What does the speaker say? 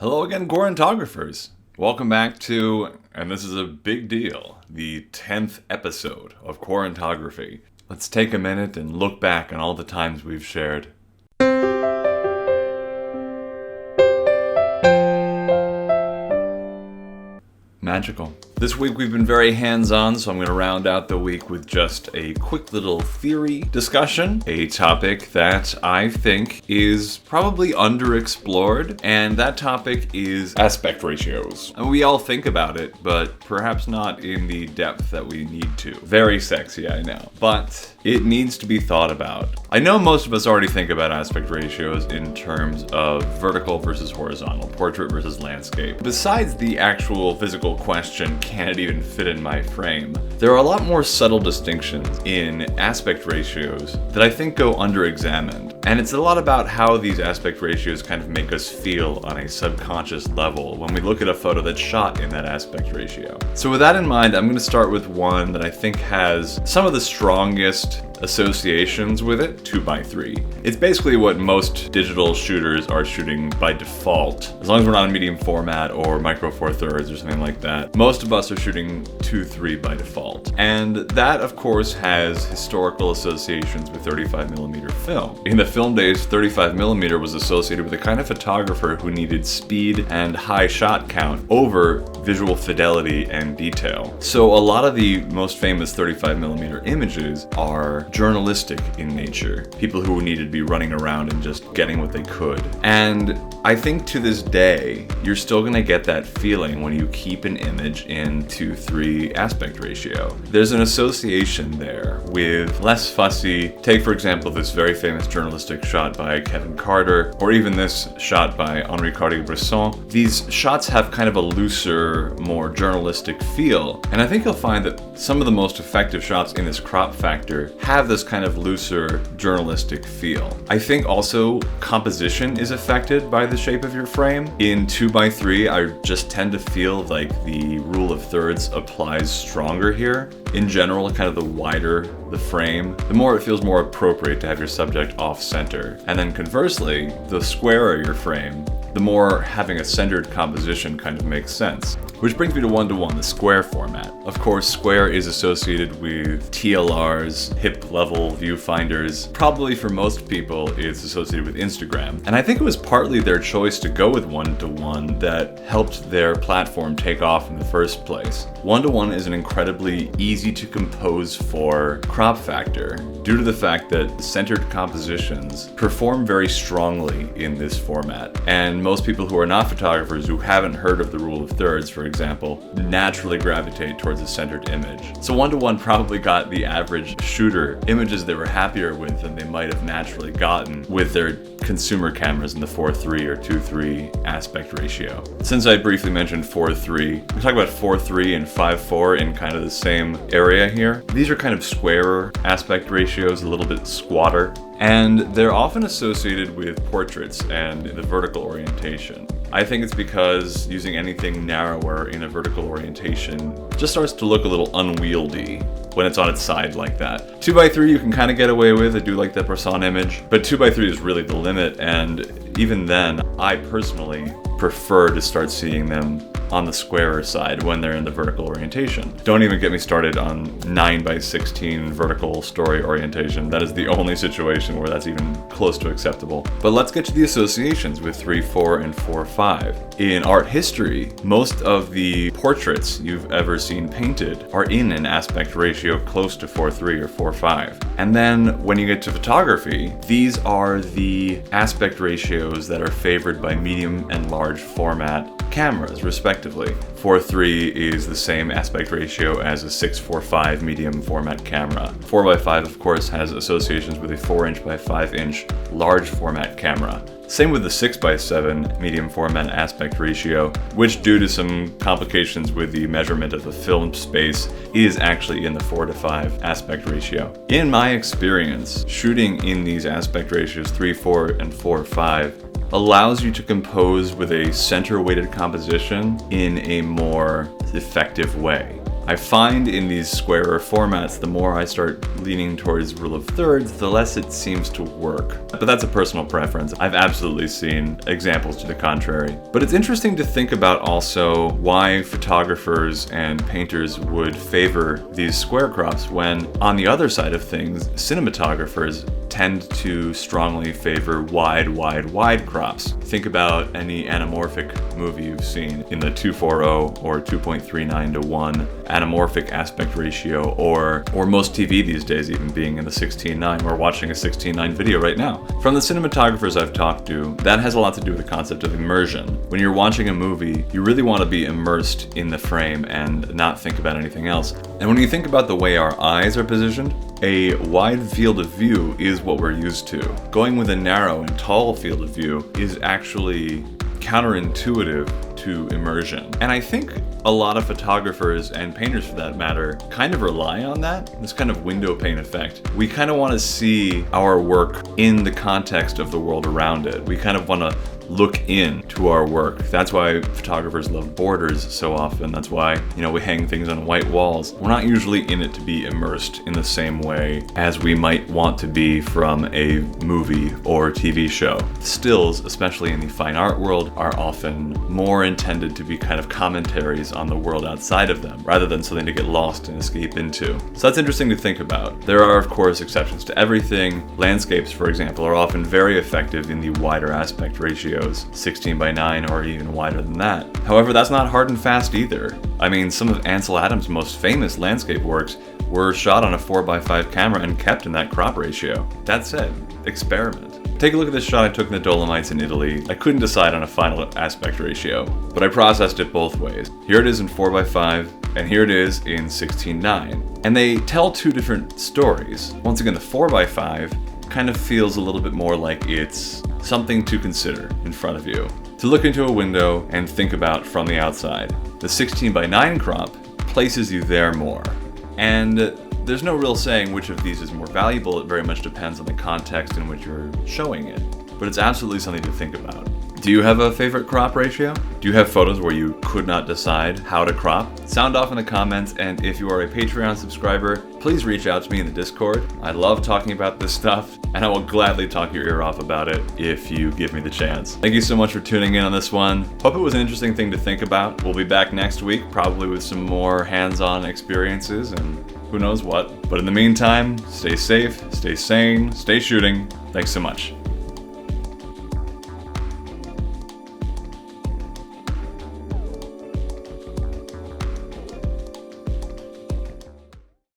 Hello again, Quarantographers. Welcome back to, and this is a big deal, the 10th episode of Quarantography. Let's take a minute and look back on all the times we've shared. Magical. This week we've been very hands-on, so I'm going to round out the week with just a quick little theory discussion, a topic that I think is probably underexplored, and that topic is aspect ratios. And we all think about it, but perhaps not in the depth that we need to. Very sexy, I know, but it needs to be thought about. I know most of us already think about aspect ratios in terms of vertical versus horizontal, portrait versus landscape. Besides the actual physical question, can it even fit in my frame? There are a lot more subtle distinctions in aspect ratios that I think go under-examined. And it's a lot about how these aspect ratios kind of make us feel on a subconscious level when we look at a photo that's shot in that aspect ratio. So with that in mind, I'm going to start with one that I think has some of the strongest associations with it, 2x3. It's basically what most digital shooters are shooting by default. As long as we're not in medium format or micro four thirds or something like that, most of us are shooting 2.3 by default. And that, of course, has historical associations with 35mm film. In the film days, 35mm was associated with a kind of photographer who needed speed and high shot count over visual fidelity and detail. So a lot of the most famous 35mm images are journalistic in nature. People who needed to be running around and just getting what they could. And I think to this day, you're still gonna get that feeling when you keep an image in 2:3 aspect ratio. There's an association there with less fussy. Take, for example, this very famous journalistic shot by Kevin Carter, or even this shot by Henri Cartier-Bresson. These shots have kind of a looser, more journalistic feel. And I think you'll find that some of the most effective shots in this crop factor have this kind of looser journalistic feel. I think also composition is affected by the shape of your frame. In 2x3, I just tend to feel like the rule of thirds applies stronger here. In general, kind of the wider the frame, the more it feels more appropriate to have your subject off center. And then conversely, the squarer your frame, the more having a centered composition kind of makes sense. Which brings me to 1:1, the square format. Of course, square is associated with TLRs, hip level viewfinders. Probably for most people, it's associated with Instagram. And I think it was partly their choice to go with 1:1 that helped their platform take off in the first place. 1:1 is an incredibly easy to compose for crop factor due to the fact that centered compositions perform very strongly in this format. And most people who are not photographers who haven't heard of the rule of thirds, for example, naturally gravitate towards a centered image. So 1:1 probably got the average shooter images they were happier with than they might have naturally gotten with their consumer cameras in the 4:3 or 2:3 aspect ratio. Since I briefly mentioned 4:3, we talk about 4:3 and 5:4 in kind of the same area here. These are kind of squarer aspect ratios, a little bit squatter, and they're often associated with portraits and the vertical orientation. I think it's because using anything narrower in a vertical orientation just starts to look a little unwieldy when it's on its side like that. 2x3 you can kind of get away with. I do like that Bresson image, but 2x3 is really the limit, and even then, I personally prefer to start seeing them on the squarer side when they're in the vertical orientation. Don't even get me started on 9x16 vertical story orientation. That is the only situation where that's even close to acceptable. But let's get to the associations with 3:4 and 4:5. In art history, most of the portraits you've ever seen painted are in an aspect ratio close to 4:3 or 4:5. And then when you get to photography, these are the aspect ratios that are favored by medium and large format cameras, respectively. 4:3 is the same aspect ratio as a 6:4:5 medium format camera. 4x5, of course, has associations with a 4" by 5" large format camera. Same with the 6x7 medium format aspect ratio, which due to some complications with the measurement of the film space is actually in the 4:5 aspect ratio. In my experience, shooting in these aspect ratios 3:4 and 4:5 allows you to compose with a center-weighted composition in a more effective way. I find in these squarer formats, the more I start leaning towards rule of thirds, the less it seems to work. But that's a personal preference. I've absolutely seen examples to the contrary. But it's interesting to think about also why photographers and painters would favor these square crops when, on the other side of things, cinematographers tend to strongly favor wide crops. Think about any anamorphic movie you've seen in the 2:40 or 2.39:1 anamorphic aspect ratio, or most TV these days even being in the 16:9. We're watching a 16:9 video right now. From the cinematographers I've talked to, that has a lot to do with the concept of immersion. When you're watching a movie, you really want to be immersed in the frame and not think about anything else. And when you think about the way our eyes are positioned, a wide field of view is what we're used to. Going with a narrow and tall field of view is actually counterintuitive to immersion. And I think a lot of photographers and painters for that matter kind of rely on that, this kind of window pane effect. We kind of want to see our work in the context of the world around it. We kind of want to look into our work. That's why photographers love borders so often. That's why, we hang things on white walls. We're not usually in it to be immersed in the same way as we might want to be from a movie or TV show. Stills, especially in the fine art world, are often more intended to be kind of commentaries on the world outside of them, rather than something to get lost and escape into. So that's interesting to think about. There are, of course, exceptions to everything. Landscapes, for example, are often very effective in the wider aspect ratio, 16:9 or even wider than that. However, that's not hard and fast either. I mean, some of Ansel Adams' most famous landscape works were shot on a 4:5 camera and kept in that crop ratio. That said, experiment. Take a look at this shot I took in the Dolomites in Italy. I couldn't decide on a final aspect ratio, but I processed it both ways. Here it is in 4:5, and here it is in 16:9. And they tell two different stories. Once again, the 4:5 kind of feels a little bit more like it's something to consider in front of you, to look into a window and think about from the outside. The 16:9 crop places you there more. And there's no real saying which of these is more valuable. It very much depends on the context in which you're showing it. But it's absolutely something to think about. Do you have a favorite crop ratio? Do you have photos where you could not decide how to crop? Sound off in the comments, and if you are a Patreon subscriber, please reach out to me in the Discord. I love talking about this stuff, and I will gladly talk your ear off about it if you give me the chance. Thank you so much for tuning in on this one. Hope it was an interesting thing to think about. We'll be back next week, probably with some more hands-on experiences and who knows what. But in the meantime, stay safe, stay sane, stay shooting. Thanks so much.